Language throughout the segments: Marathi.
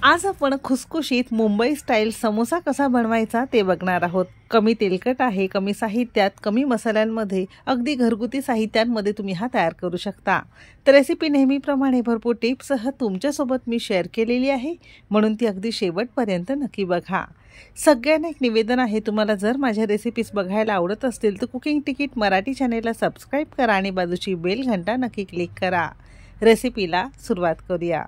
आज आपण खुसखुशीत मुंबई स्टाईल समोसा कसा बनवायचा ते बघणार आहोत। कमी तेलकट आहे, कमी साहित्यात, कमी मसाल्यांमध्ये, अगदी घरगुती साहित्यांमध्ये तुम्ही हा तयार करू शकता। तर रेसिपी नेहमीप्रमाणे भरपूर टिप्ससह तुमच्यासोबत मी शेअर केलेली आहे, म्हणून ती अगदी शेवटपर्यंत नक्की बघा। सगळ्यांना एक निवेदन आहे, तुम्हाला जर माझ्या रेसिपीज बघायला आवडत असतील तर कुकिंग तिकीट मराठी चॅनेलला सबस्क्राइब करा आणि बाजूची बेल घंटा नक्की क्लिक करा। रेसिपीला सुरुवात करूया।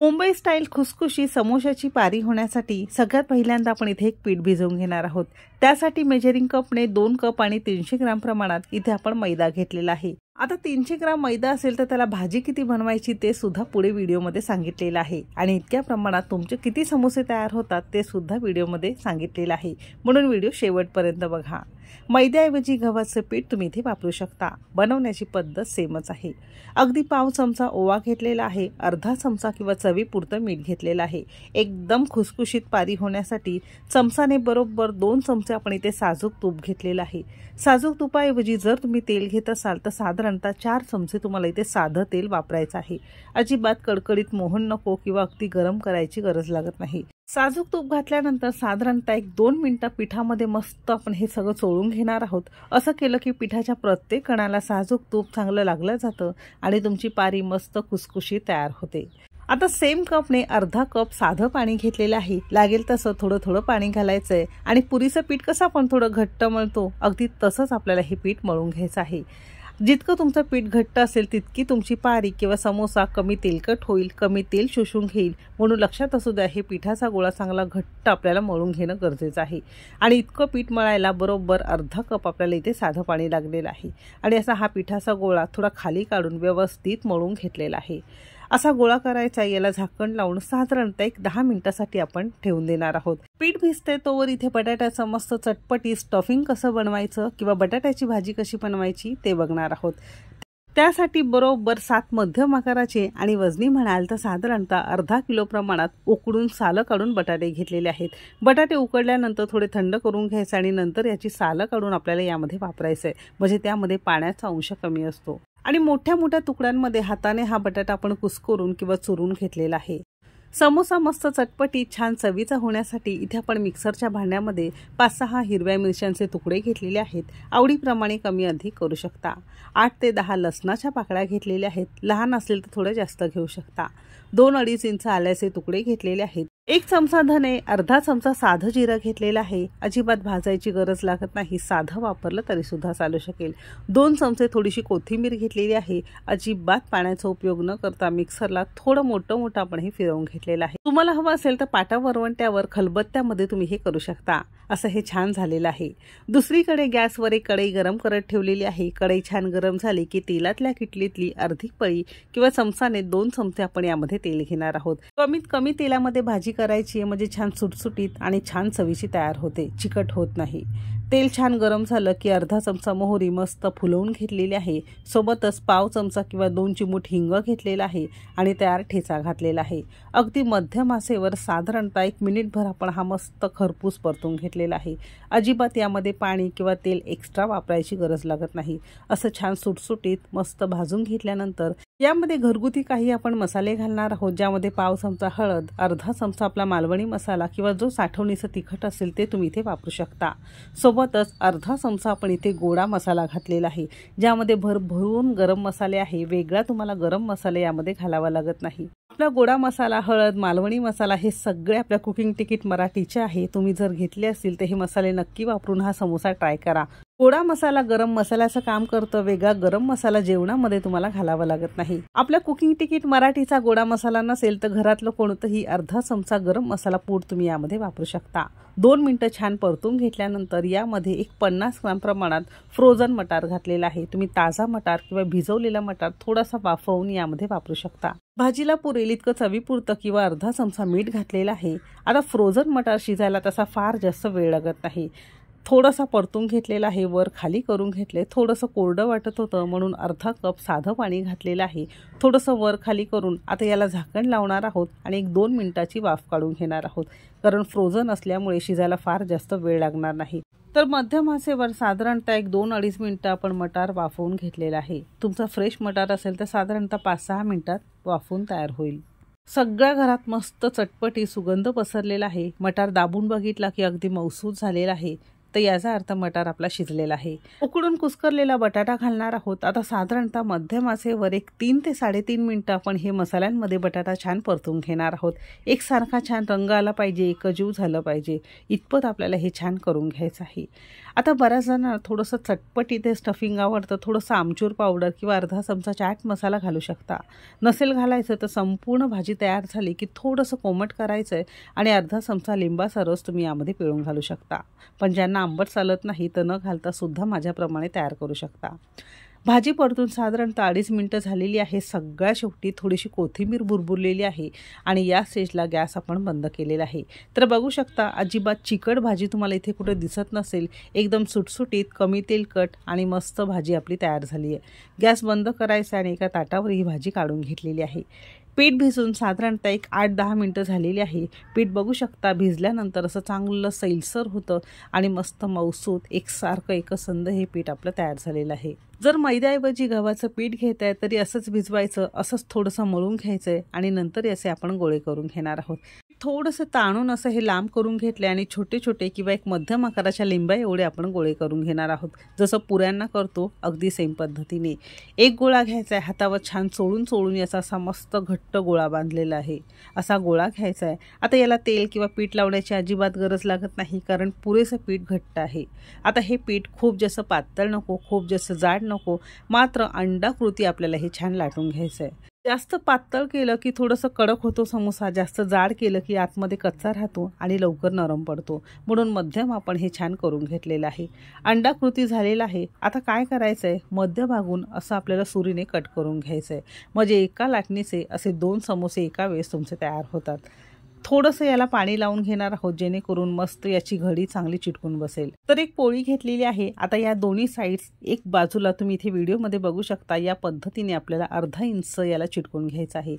मुंबई स्टाईल खुसखुशी समोशाची पारी होण्यासाठी सगळ्यात पहिल्यांदा आपण इथे एक पीठ भिजवून घेणार आहोत। त्यासाठी मेजरिंग कपने 2 कप आणि 300 ग्राम प्रमाणात इथे आपण मैदा घेतलेला आहे। आता 300 ग्राम मैदा असेल तर त्याला भाजी किती बनवायची ते सुद्धा पुढे व्हिडिओमध्ये सांगितलेलं आहे आणि इतक्या प्रमाणात तुमचे किती समोसे तयार होतात ते सुद्धा व्हिडिओमध्ये सांगितलेलं आहे, म्हणून व्हिडिओ शेवटपर्यंत बघा। मैद्याऐवजी गव्हाचे पीठ तुम्ही इथे वापरू शकता। बनवण्याची पद्धत सेमच आहे। अगदी पाव चमचा ओवा घेतलेला आहे, अर्धा चमचा किंवा चवीपुरतं मीठ घेतलेलं आहे। एकदम खुसखुशीत पारी होण्यासाठी चमचाने बरोबर 2 चमचे आपण इथे साजूक तूप घेतलेलं आहे। साजूक तुपाऐवजी जर तुम्ही तेल घेत असाल तर साधारणतः 4 चमचे तुम्हाला इथे साधं तेल वापरायचं आहे। अजिबात कडकडीत मोहन नको किंवा अगदी गरम करायची गरज लागत नाही। साजूक तूप घातल्यानंतर साधारणतः 1-2 मिनिटं पिठामध्ये मस्त आपण हे सगळं चोळून घेणार आहोत। असं केलं की पिठाच्या प्रत्येक कणाला साजूक तूप चांगलं लागलं जातं आणि तुमची पारी मस्त खुसखुशी तयार होते। आता सेम कपने अर्धा कप साधं पाणी घेतलेलं आहे। लागेल तसं थोडं थोडं पाणी घालायचंय आणि पुरीचं पीठ कसं आपण थोडं घट्ट मळतो अगदी तसंच आपल्याला हे पीठ मळून घ्यायचं आहे। जितकं तुमचं पीठ घट्ट असेल तितकी तुमची पारी किंवा समोसा कमी तेलकट होईल, कमी तेल शोषून घेईल, म्हणून लक्षात असू द्या हे पिठाचा गोळा चांगला घट्ट आपल्याला मळून घेणं गरजेचं आहे। आणि इतकं पीठ मळायला बरोबर अर्धा कप आपल्याला इथे साधं पाणी लागलेलं आहे आणि असा हा पिठाचा गोळा थोडा खाली काढून व्यवस्थित मळून घेतलेला आहे। असा गोळा करायचा, याला झाकण लावून साधारणतः 10 मिनिटांसाठी आपण ठेवून देणार आहोत। पीठ भिजते तोवर इथे बटाट्याचं मस्त चटपटी स्टफिंग कसं बनवायचं किंवा बटाट्याची भाजी कशी बनवायची ते बघणार आहोत। त्यासाठी बरोबर 7 मध्यम आकाराचे आणि वजनी म्हणाल तर साधारणतः अर्धा किलो प्रमाणात उकडून सालं काढून बटाटे घेतलेले आहेत। बटाटे उकडल्यानंतर थोडे थंड करून घ्यायचे आणि नंतर याची सालं काढून आपल्याला यामध्ये वापरायचं आहे, म्हणजे त्यामध्ये पाण्याचा अंश कमी असतो। आणि मोठ्या मोठ्या तुकड्यांमध्ये हाताने हा बटाटा आपण कुस्करून किंवा चुरून घेतलेला आहे। समोसा मस्त चटपटीत छान चवीचा होण्यासाठी इथे आपण मिक्सरच्या भांड्यामध्ये 5-6 हिरव्या मिरच्यांचे तुकडे घेतलेले आहेत। आवडीप्रमाणे कमी अधिक करू शकता। 8 ते 10 लसणाच्या पाकळ्या घेतलेल्या आहेत, लहान असेल तर थोडे जास्त घेऊ शकता। 2-2.5 इंच आल्याचे तुकडे घेतलेले आहेत। 1 चमचा धने, अर्धा चमचा साधं जिरं घेतलेलं आहे। अजिबात भाजायची गरज लागत नाही, साधं वापरलं तरी सुद्धा चालू शकेल। 2 चमचे थोडीशी कोथिंबीर घेतलेली आहे। अजिबात पाण्याचा उपयोग न करता मिक्सरला थोडं मोठं आपण हे फिरवून घेतलेलं आहे। तुम्हाला हवं असेल तर पाटा वरवंट्यावर खलबत्त्यामध्ये तुम्ही हे करू शकता। असं हे छान झालेलं आहे। दुसरीकडे गॅसवर एक कढई गरम करत ठेवलेली आहे। कढई छान गरम झाली की तेलातल्या किटलीतली अर्धी पळी किंवा चमचाने 2 चमचे आपण यामध्ये तेल घेणार आहोत। कमीत कमी तेलामध्ये भाजी करायची म्हणजे छान सुटसुटीत आणि छान चवीची तयार होते, चिकट होत नाही। तेल छान गरम झालं की अर्धा चमचा मोहरी मस्त फुलवून घेतलेली आहे। सोबतच पाव चमचा किंवा 2 चिमूट हिंग घेतलेला आहे आणि तयार ठेचा घातलेला आहे। अगदी मध्यम आचेवर साधारणतः 1 मिनिटभर आपण हा मस्त खरपूस परतून घेतलेला आहे। अजिबात यामध्ये पाणी किंवा तेल एक्स्ट्रा वापरायची गरज लागत नाही। असं छान सुटसुटीत मस्त भाजून घेतल्यानंतर यामध्ये घरगुती काही आपण मसाले घालणार आहोत, ज्यामध्ये पाव चमचा हळद, अर्धा चमचा आपला मालवणी मसाला किंवा जो साठवणीचं तिखट असेल ते तुम्ही इथे वापरू शकता। सोबतच अर्धा चमचा आपण इथे गोडा मसाला घातलेला आहे, ज्यामध्ये भरभरून गरम मसाले आहे। वेगळा तुम्हाला गरम मसाले यामध्ये घालावा लागत नाही। आपला गोडा मसाला, हळद, मालवणी मसाला हे सगळे आपल्या कुकिंग तिकीट मराठीचे आहे। तुम्ही जर घेतले असतील तर हे मसाले नक्की वापरून हा समोसा ट्राय करा। गोडा मसाला गरम मसाल्याचं काम करतं, वेगळा गरम मसाला जेवणामध्ये तुम्हाला घालावा लागत नाही। आपल्या कुकिंग तिकीट मराठीचा गोडा मसाला नसेल तर घरातलं कोणतंही अर्धा चमचा गरम मसाला पूड तुम्ही यामध्ये वापरू शकता। 2 मिनिटं छान परतून घेतल्यानंतर यामध्ये एक 50 ग्राम प्रमाणात फ्रोझन मटार घातलेला आहे। तुम्ही ताजा मटार किंवा भिजवलेला मटार थोडासा वाफवून यामध्ये वापरू शकता। भाजीला पुरेल इतकं चवीपुरतं किंवा अर्धा चमचा मीठ घातलेला आहे। आता फ्रोझन मटार शिजायला तसा फार जास्त वेळ लागत नाही। थोडासा परतून घेतलेला आहे, वर खाली करून घेतले। थोडंसं कोरडं वाटत होतं म्हणून अर्धा कप साधं पाणी घातलेलं आहे। थोडंसं वर खाली करून आता याला झाकण लावणार आहोत आणि 1-2 मिनिटाची वाफ काढून घेणार आहोत, कारण फ्रोझन असल्यामुळे शिजायला फार जास्त वेळ लागणार नाही। तर मध्यम आचेवर साधारणतः 1-2-2.5 मिनिटं आपण मटार वाफवून घेतलेला आहे। तुमचा फ्रेश मटार असेल तर साधारणतः 5-6 मिनिटात वाफवून तयार होईल। सगळ्या घरात मस्त चटपटी सुगंध पसरलेला आहे। मटार दाबून बघितला की अगदी मऊसूत झालेला आहे, तर याचा अर्थ मटार आपला शिजलेला आहे। उकडून कुस्करलेला बटाटा घालणार आहोत। आता साधारणतः मध्यम आचेवर एक 3 ते 3.5 मिनिटं आपण हे मसाल्यांमध्ये बटाटा छान परतून घेणार आहोत। एकसारखा छान रंग आला पाहिजे, एकजीव झालं पाहिजे इतपत आपल्याला हे छान करून घ्यायचं आहे। आता बऱ्याच जणांना थोडंसं चटपटी ते स्टफिंग आवडतं, थोडंसं आमचूर पावडर किंवा अर्धा चमचा चाट मसाला घालू शकता। नसेल घालायचं तर संपूर्ण भाजी तयार झाली की थोडंसं कोमट करायचं आहे आणि अर्धा चमचा लिंबाचा रस तुम्ही यामध्ये पिळून घालू शकता। पण ज्यांना आंबट चालत नाही तर न घालता सुद्धा माझ्याप्रमाणे तयार करू शकता। भाजी परतून साधारणतः 2.5 मिनिटं झालेली आहे। सगळ्या शेवटी थोडीशी कोथिंबीर बुरबुरलेली आहे आणि या स्टेजला गॅस आपण बंद केलेला आहे। तर बघू शकता अजिबात चिकट भाजी तुम्हाला इथे कुठे दिसत नसेल, एकदम सुटसुटीत कमी तेलकट आणि मस्त भाजी आपली तयार झाली आहे। गॅस बंद करायचा आणि एका ताटावर ही भाजी काढून घेतलेली आहे। पीठ भिजून साधारणतः एक 8-10 मिनिटं झालेली आहे। पीठ बघू शकता भिजल्यानंतर असं चांगलं सैलसर होतं आणि मस्त मऊसूत एकसारखं एकसंध हे पीठ आपलं तयार झालेलं आहे। जर मैद्याऐवजी गव्हाचं पीठ घेत आहे तरी असंच भिजवायचं, असंच थोडंसं मळून घ्यायचं आहे आणि नंतर याचे आपण गोळे करून घेणार आहोत। थोडंसं ताणून असं हे लांब करून घेतले आणि छोटे छोटे किंवा एक मध्यम आकाराच्या लिंबा एवढे आपण गोळे करून घेणार आहोत। जसं पुऱ्यांना करतो अगदी सेम पद्धतीने एक गोळा घ्यायचा आहे, हातावर छान चोळून चोळून याचा असा मस्त घट्ट गोळा बांधलेला आहे, असा गोळा घ्यायचा आहे। आता याला तेल किंवा पीठ लावण्याची अजिबात गरज लागत नाही, कारण पुरेसं पीठ घट्ट आहे। आता हे पीठ खूप जास्त पातळ नको, खूप जास्त जाड नको, मात्र अंडाकृती आपल्याला हे छान लाटून घ्यायचं आहे। जास्त पातळ केलं की थोडंसं कडक होतो समोसा, जास्त जाड केलं की आतमध्ये कच्चा राहतो आणि लवकर नरम पडतो, म्हणून मध्यम आपण हे छान करून घेतलेलं आहे। अंडाकृती झालेला आहे। आता काय करायचं आहे, मध्यभागून असं आपल्याला सुरीने कट करून घ्यायचं आहे, म्हणजे एका लाटणीचे असे 2 समोसे एका वेळेस तुमचे तयार होतात। थोडंसं याला पाणी लावून घेणार आहोत जेणेकरून मस्त याची घडी चांगली चिटकून बसेल। तर एक पोळी घेतलेली आहे। आता या दोन्ही साइड्स एक बाजूला तुम्ही इथे व्हिडिओमध्ये बघू शकता, या पद्धतीने आपल्याला अर्धा इंच याला चिटकून घ्यायचं आहे।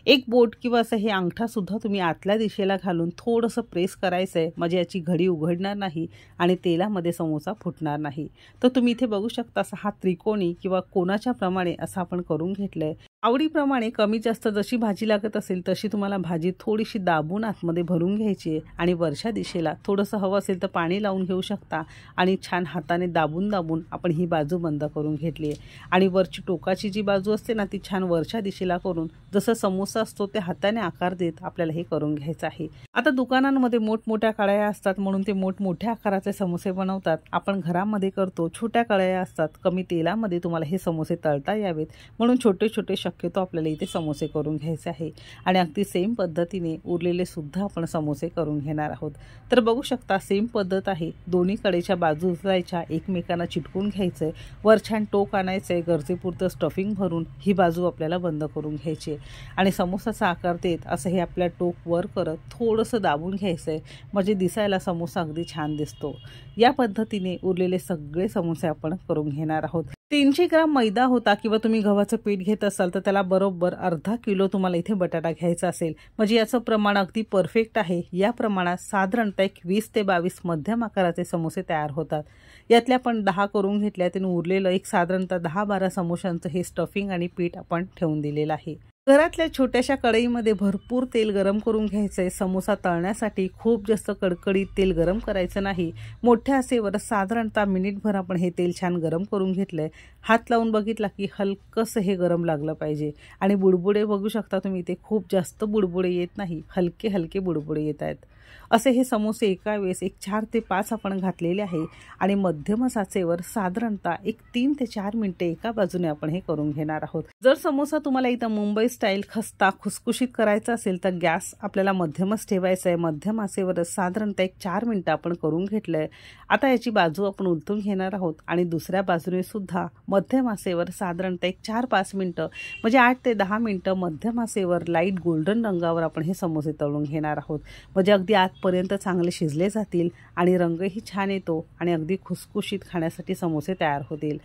एक बोट किंवा असं हे अंगठा सुद्धा तुम्ही आतल्या दिशेला घालून थोडंसं प्रेस करायचं आहे, म्हणजे याची घडी उघडणार नाही आणि तेलामध्ये समोसा फुटणार नाही। तर तुम्ही इथे बघू शकता असा हा त्रिकोणी किंवा कोनाच्या प्रमाणे असं आपण करून घेतलंय। आवडीप्रमाणे कमी जास्त जशी भाजी लागत असेल तशी तुम्हाला भाजी थोडीशी दाबून आतमध्ये भरून घ्यायची आहे आणि वरच्या दिशेला थोडंसं हवं असेल तर पाणी लावून घेऊ शकता आणि छान हाताने दाबून दाबून आपण ही बाजू बंद करून घेतली आहे आणि वरची टोकाची जी बाजू असते ना ती छान वरच्या दिशेला करून जसं समोसा असतो ते हाताने आकार देत आपल्याला हे करून घ्यायचं आहे। आता दुकानांमध्ये मोठमोठ्या कढया असतात म्हणून ते मोठमोठ्या आकाराचे समोसे बनवतात, आपण घरामध्ये करतो छोट्या कढया असतात, कमी तेलामध्ये तुम्हाला हे समोसे तळता यावेत म्हणून छोटे छोटे शक्यतो आपल्याला इथे समोसे करून घ्यायचे आहे आणि अगदी सेम पद्धतीने उरलेले सुद्धा आपण समोसे करून घेणार आहोत। तर बघू शकता सेम पद्धत आहे, दोन्ही कडेच्या बाजू उचलायच्या, एकमेकांना चिटकून घ्यायचंय, वर छान टोक आणायचंय, गरजेपुरतं स्टफिंग भरून ही बाजू आपल्याला बंद करून घ्यायची आणि समोसाचा आकार देत असं हे आपल्या टोक वर करत थोडंसं दाबून घ्यायचंय, म्हणजे दिसायला समोसा अगदी छान दिसतो। या पद्धतीने उरलेले सगळे समोसे आपण करून घेणार आहोत। 300 ग्राम मैदा होता किंवा तुम्ही गव्हाचं पीठ घेत असाल तर त्याला बरोबर अर्धा किलो तुम्हाला इथे बटाटा घ्यायचा असेल, म्हणजे याचं प्रमाण अगदी परफेक्ट आहे। या प्रमाणात साधारणतः 20 ते 22 मध्यम आकाराचे समोसे तयार होतात। यातले आपण 10 करून घेतल्या, त्याने उरलेलं एक साधारणतः 10-12 समोशांचं हे स्टफिंग आणि पीठ आपण ठेवून दिलेलं आहे। घरातल्या छोट्याशा कढईमध्ये भरपूर तेल गरम करून घ्यायचंय। समोसा तळण्यासाठी खूप जास्त कडकडीत तेल गरम करायचं नाही, मोठ्या आचेवर साधारणतः मिनिटभर आपण हे तेल छान गरम करून घेतलंय। हात लावून बघितला की हलकंसं हे गरम लागलं पाहिजे आणि बुडबुडे बघू शकता तुम्ही, ते खूप जास्त बुडबुडे येत नाही, हलके हलके बुडबुडे येत आहेत। असे हे समोसे एका वेळेस एक 4 ते 5 आपण घातलेले आहे आणि मध्यम आचेवर साधारणतः एक 3 ते 4 मिनिटे एका बाजूने आपण हे करून घेणार आहोत। जर समोसा तुम्हाला इथं मुंबई स्टाईल खस्ता खुसखुशीत करायचा असेल तर गॅस आपल्याला मध्यमच ठेवायचा आहे। मध्यम आचेवर साधारणतः एक 4 मिनिटं आपण करून घेतलंय। आता याची बाजू आपण उलटून घेणार आहोत आणि दुसऱ्या बाजूने सुद्धा मध्यम आचेवर साधारणतः एक 4-5 मिनिटं, म्हणजे 8 ते 10 मिनिटं मध्यम आचेवर लाईट गोल्डन रंगावर आपण हे समोसे तळून घेणार आहोत, म्हणजे अगदी आतपर्यंत चांगले शिजले जातील आणि रंगही छान येतो आणि अगदी खुसखुशीत खाण्यासाठी समोसे तयार होतील।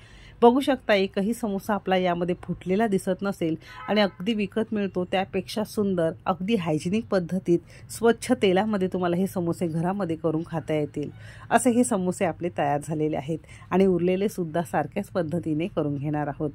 बघू शकता एकही समोसा आपला यामध्ये फुटलेला दिसत नसेल आणि अगदी विकत मिळतो त्यापेक्षा सुंदर अगदी हायजिनिक पद्धतीत स्वच्छ तेलामध्ये तुम्हाला हे समोसे घरामध्ये करून खाता येतील। असे हे समोसे आपले तयार झालेले आहेत आणि उरलेले सुद्धा सारख्याच पद्धतीने करून घेणार आहोत।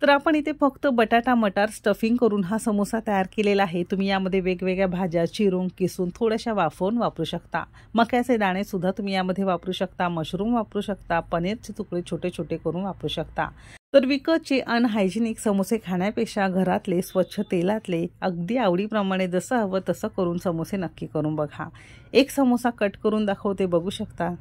तर आपण इथे फक्त बटाटा मटार स्टफिंग करून हा समोसा तयार केलेला आहे। तुम्ही यामध्ये वेगवेगळ्या भाज्या चिरून किसून थोड्याशा वाफवून वापरू शकता। मक्याचे दाणे सुद्धा तुम्ही यामध्ये वापरू शकता, मशरूम वापरू शकता, पनीरचे तुकडे छोटे छोटे करून वापरू शकता। तर विकतचे अनहायजेनिक समोसे खाण्यापेक्षा घरातले स्वच्छ तेलातले अगदी आवडीप्रमाणे जसं हवं तसं करून समोसे नक्की करून बघा। एक समोसा कट करून दाखवते, बघू शकता।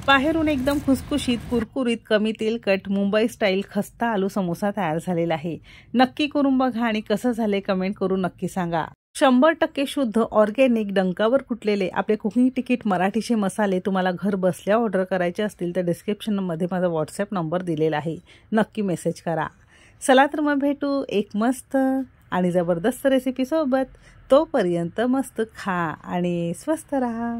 बाहेरून एकदम खुसखुशीत कुरकुरीत कमी तेलकट मुंबई स्टाईल खस्ता आलू समोसा तयार झालेला आहे। नक्की करून बघा आणि कसं झाले कमेंट करून नक्की सांगा। 100% शुद्ध ऑर्गॅनिक डंकावर कुटलेले आपले कुकिंग तिकीट मराठीचे मसाले तुम्हाला घर बसल्या ऑर्डर करायचे असतील तर डिस्क्रिप्शनमध्ये माझा व्हॉट्सॲप नंबर दिलेला आहे, नक्की मेसेज करा। चला तर मग भेटू एक मस्त आणि जबरदस्त रेसिपी सोबत। तोपर्यंत मस्त खा आणि स्वस्त रहा।